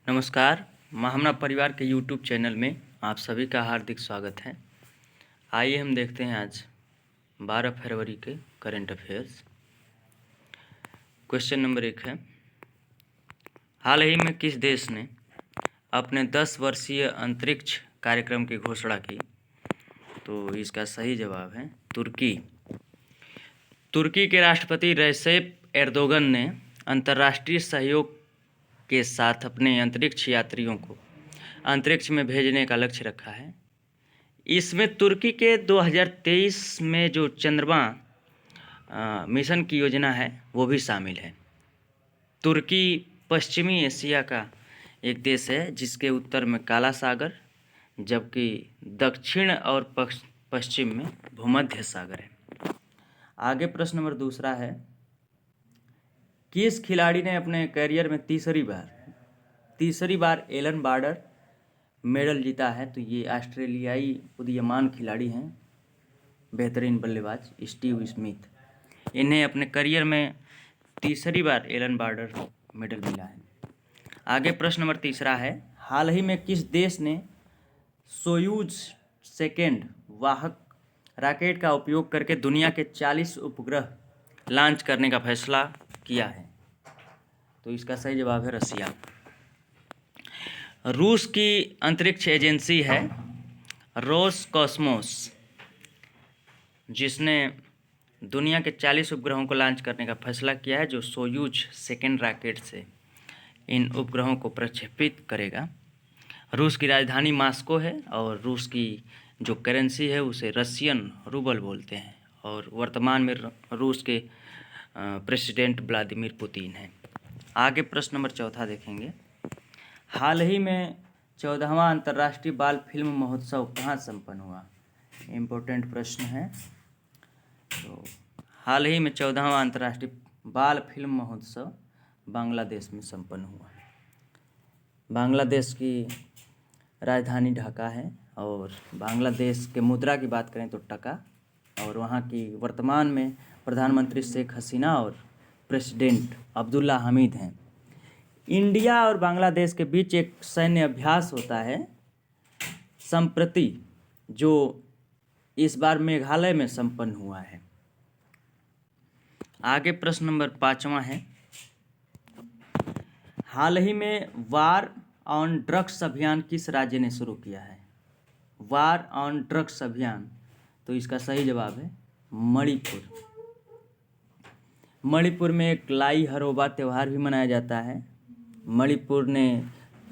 नमस्कार। महामना परिवार के यूट्यूब चैनल में आप सभी का हार्दिक स्वागत है। आइए हम देखते हैं आज 12 फरवरी के करंट अफेयर्स। क्वेश्चन नंबर 1 है, हाल ही में किस देश ने अपने 10 वर्षीय अंतरिक्ष कार्यक्रम की घोषणा की? तो इसका सही जवाब है तुर्की। तुर्की के राष्ट्रपति रेसेप एर्दोगन ने अंतर्राष्ट्रीय सहयोग के साथ अपने अंतरिक्ष यात्रियों को अंतरिक्ष में भेजने का लक्ष्य रखा है। इसमें तुर्की के 2023 में जो चंद्रमा मिशन की योजना है वो भी शामिल है। तुर्की पश्चिमी एशिया का एक देश है जिसके उत्तर में काला सागर जबकि दक्षिण और पश्चिम में भूमध्य सागर है। आगे प्रश्न नंबर 2 है, किस खिलाड़ी ने अपने करियर में तीसरी बार एलन बॉर्डर मेडल जीता है? तो ये ऑस्ट्रेलियाई उदीयमान खिलाड़ी हैं, बेहतरीन बल्लेबाज स्टीव स्मिथ। इन्हें अपने करियर में तीसरी बार एलन बॉर्डर मेडल मिला है। आगे प्रश्न नंबर 3 है, हाल ही में किस देश ने सोयूज सेकेंड वाहक रॉकेट का उपयोग करके दुनिया के 40 उपग्रह लॉन्च करने का फैसला किया है? तो इसका सही जवाब है रसिया। रूस की अंतरिक्ष एजेंसी है रोसकॉस्मोस, जिसने दुनिया के 40 उपग्रहों को लॉन्च करने का फैसला किया है, जो सोयूज सेकेंड रॉकेट से इन उपग्रहों को प्रक्षेपित करेगा। रूस की राजधानी मॉस्को है और रूस की जो करेंसी है उसे रशियन रूबल बोलते हैं और वर्तमान में रूस के प्रेसिडेंट व्लादिमीर पुतिन हैं। आगे प्रश्न नंबर 4 देखेंगे, हाल ही में 14वां अंतर्राष्ट्रीय बाल फिल्म महोत्सव कहाँ संपन्न हुआ? इम्पोर्टेंट प्रश्न है। तो हाल ही में 14वां अंतर्राष्ट्रीय बाल फिल्म महोत्सव बांग्लादेश में संपन्न हुआ। बांग्लादेश की राजधानी ढाका है और बांग्लादेश के मुद्रा की बात करें तो टका, और वहाँ की वर्तमान में प्रधानमंत्री शेख हसीना और प्रेसिडेंट अब्दुल्ला हमीद हैं। इंडिया और बांग्लादेश के बीच एक सैन्य अभ्यास होता है संप्रति, जो इस बार मेघालय में संपन्न हुआ है। आगे प्रश्न नंबर 5 है, हाल ही में वार ऑन ड्रग्स अभियान किस राज्य ने शुरू किया है? वार ऑन ड्रग्स अभियान, तो इसका सही जवाब है मणिपुर। मणिपुर में एक लाई हरोबा त्यौहार भी मनाया जाता है। मणिपुर ने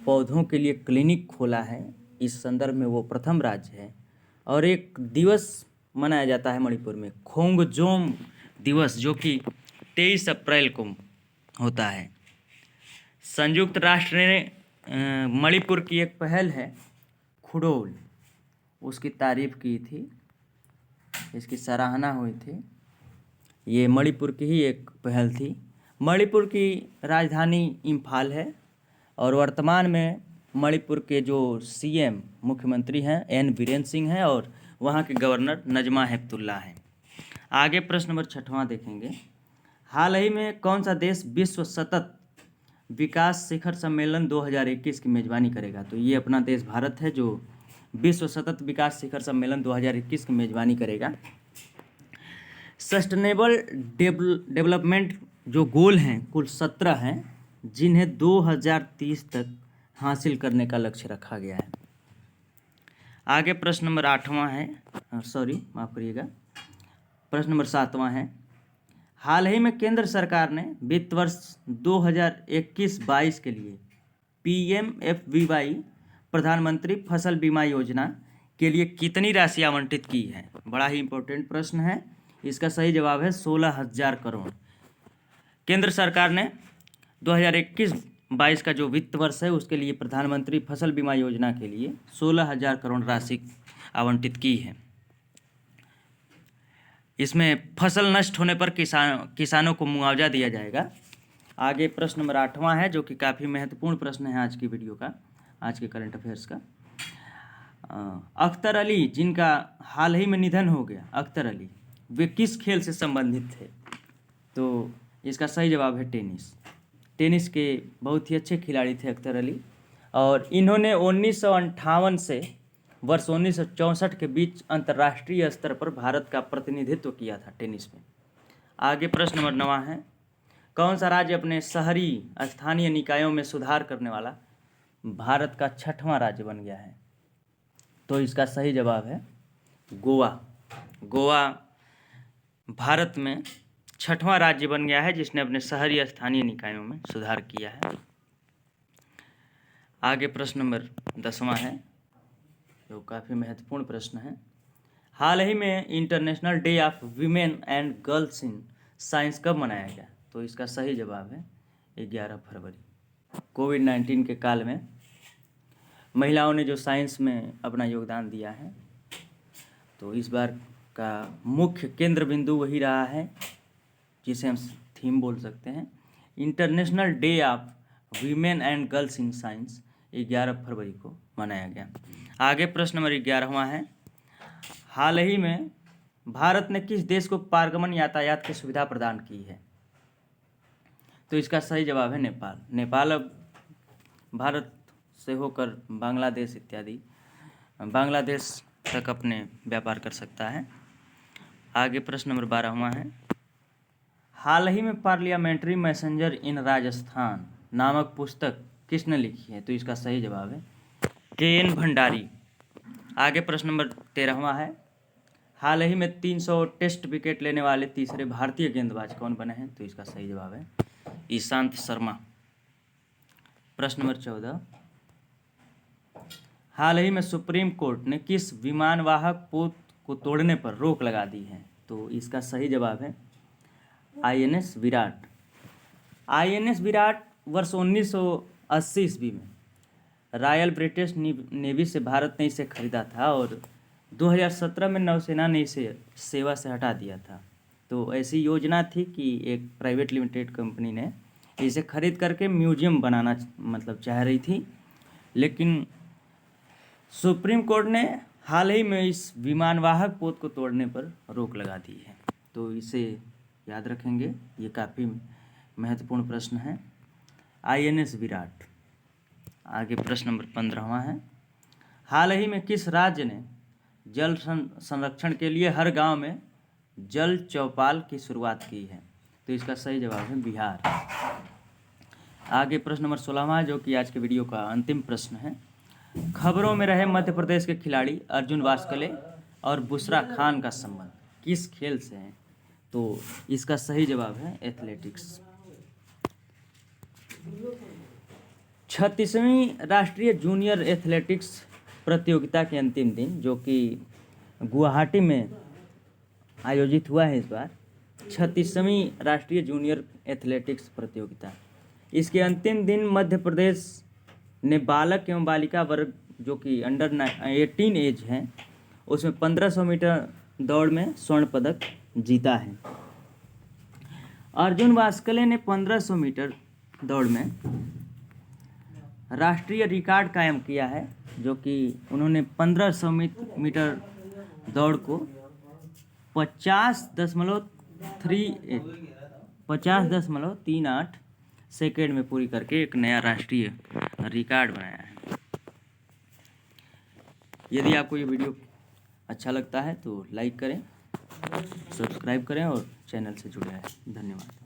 पौधों के लिए क्लिनिक खोला है, इस संदर्भ में वो प्रथम राज्य है। और एक दिवस मनाया जाता है मणिपुर में, खोंगजोम दिवस, जो कि 23 अप्रैल को होता है। संयुक्त राष्ट्र ने मणिपुर की एक पहल है खुडोल, उसकी तारीफ की थी, इसकी सराहना हुई थी। ये मणिपुर की ही एक पहल थी। मणिपुर की राजधानी इम्फाल है और वर्तमान में मणिपुर के जो सीएम मुख्यमंत्री हैं एन बीरेन सिंह हैं और वहाँ के गवर्नर नजमा हेपतुल्ला हैं। आगे प्रश्न नंबर 6 देखेंगे, हाल ही में कौन सा देश विश्व सतत विकास शिखर सम्मेलन 2021 की मेज़बानी करेगा? तो ये अपना देश भारत है जो विश्व सतत विकास शिखर सम्मेलन 2021 की मेज़बानी करेगा। सस्टेनेबल डेवलपमेंट जो गोल हैं कुल 17 हैं, जिन्हें 2030 तक हासिल करने का लक्ष्य रखा गया है। आगे प्रश्न नंबर 8 है, माफ़ करिएगा, प्रश्न नंबर 7 है, हाल ही में केंद्र सरकार ने वित्त वर्ष 2021-22 के लिए PMFBY प्रधानमंत्री फसल बीमा योजना के लिए कितनी राशि आवंटित की है? बड़ा ही इम्पोर्टेंट प्रश्न है। इसका सही जवाब है 16,000 करोड़। केंद्र सरकार ने 2021-22 का जो वित्त वर्ष है उसके लिए प्रधानमंत्री फसल बीमा योजना के लिए 16,000 करोड़ राशि आवंटित की है। इसमें फसल नष्ट होने पर किसानों को मुआवजा दिया जाएगा। आगे प्रश्न नंबर 8 है, जो कि काफ़ी महत्वपूर्ण प्रश्न है आज की वीडियो का, आज के करंट अफेयर्स का। अख्तर अली, जिनका हाल ही में निधन हो गया, अख्तर अली, वे किस खेल से संबंधित थे? तो इसका सही जवाब है टेनिस। टेनिस के बहुत ही अच्छे खिलाड़ी थे अख्तर अली और इन्होंने 1958 से वर्ष 1964 के बीच अंतर्राष्ट्रीय स्तर पर भारत का प्रतिनिधित्व किया था टेनिस में। आगे प्रश्न नंबर 9 है, कौन सा राज्य अपने शहरी स्थानीय निकायों में सुधार करने वाला भारत का 6वां राज्य बन गया है? तो इसका सही जवाब है गोवा। गोवा भारत में 6वां राज्य बन गया है जिसने अपने शहरी स्थानीय निकायों में सुधार किया है। आगे प्रश्न नंबर 10वां है, जो काफ़ी महत्वपूर्ण प्रश्न है। हाल ही में international day of women and girls in science कब मनाया गया? तो इसका सही जवाब है 11 फरवरी। कोविड-19 के काल में महिलाओं ने जो साइंस में अपना योगदान दिया है, तो इस बार का मुख्य केंद्र बिंदु वही रहा है जिसे हम थीम बोल सकते हैं, international day of women and girls in science 11 फरवरी को मनाया गया। आगे प्रश्न नंबर 11वां है, हाल ही में भारत ने किस देश को पारगमन यातायात की सुविधा प्रदान की है? तो इसका सही जवाब है नेपाल। नेपाल अब भारत से होकर बांग्लादेश इत्यादि बांग्लादेश तक अपने व्यापार कर सकता है। आगे प्रश्न नंबर 12वां है, हाल ही में पार्लियामेंट्री मैसेंजर इन राजस्थान नामक पुस्तक किसने लिखी है? तो इसका सही जवाब है के.एन. भंडारी। आगे प्रश्न नंबर 13वां है, हाल ही में 300 टेस्ट विकेट लेने वाले तीसरे भारतीय गेंदबाज कौन बने हैं? तो इसका सही जवाब है ईशांत शर्मा। प्रश्न नंबर 14, हाल ही में सुप्रीम कोर्ट ने किस विमानवाहक पोत को तोड़ने पर रोक लगा दी है? तो इसका सही जवाब है INS विराट। INS विराट वर्ष 1980 ईस्वी में रॉयल ब्रिटिश नेवी से भारत ने इसे खरीदा था और 2017 में नौसेना ने इसे सेवा से हटा दिया था। तो ऐसी योजना थी कि एक प्राइवेट लिमिटेड कंपनी ने इसे खरीद करके म्यूजियम बनाना चाह रही थी, लेकिन सुप्रीम कोर्ट ने हाल ही में इस विमानवाहक पोत को तोड़ने पर रोक लगा दी है। तो इसे याद रखेंगे, ये काफ़ी महत्वपूर्ण प्रश्न है, INS विराट। आगे प्रश्न नंबर 15वां है, हाल ही में किस राज्य ने जल संरक्षण के लिए हर गांव में जल चौपाल की शुरुआत की है? तो इसका सही जवाब है बिहार। आगे प्रश्न नंबर 16वां, जो कि आज के वीडियो का अंतिम प्रश्न है, खबरों में रहे मध्य प्रदेश के खिलाड़ी अर्जुन वास्कले और बुशरा खान का संबंध किस खेल से है? तो इसका सही जवाब है एथलेटिक्स। 36वीं राष्ट्रीय जूनियर एथलेटिक्स प्रतियोगिता के अंतिम दिन, जो कि गुवाहाटी में आयोजित हुआ है इस बार, 36वीं राष्ट्रीय जूनियर एथलेटिक्स प्रतियोगिता, इसके अंतिम दिन मध्य प्रदेश ने बालक एवं बालिका वर्ग, जो कि अंडर 18 एज हैं, उसमें 1500 मीटर दौड़ में स्वर्ण पदक जीता है। अर्जुन वास्कले ने 1500 मीटर दौड़ में राष्ट्रीय रिकॉर्ड कायम किया है, जो कि उन्होंने 1500 मीटर दौड़ को 50.38 सेकेंड में पूरी करके एक नया राष्ट्रीय रिकॉर्ड बनाया है। यदि आपको ये वीडियो अच्छा लगता है तो लाइक करें, सब्सक्राइब करें और चैनल से जुड़े रहें। धन्यवाद।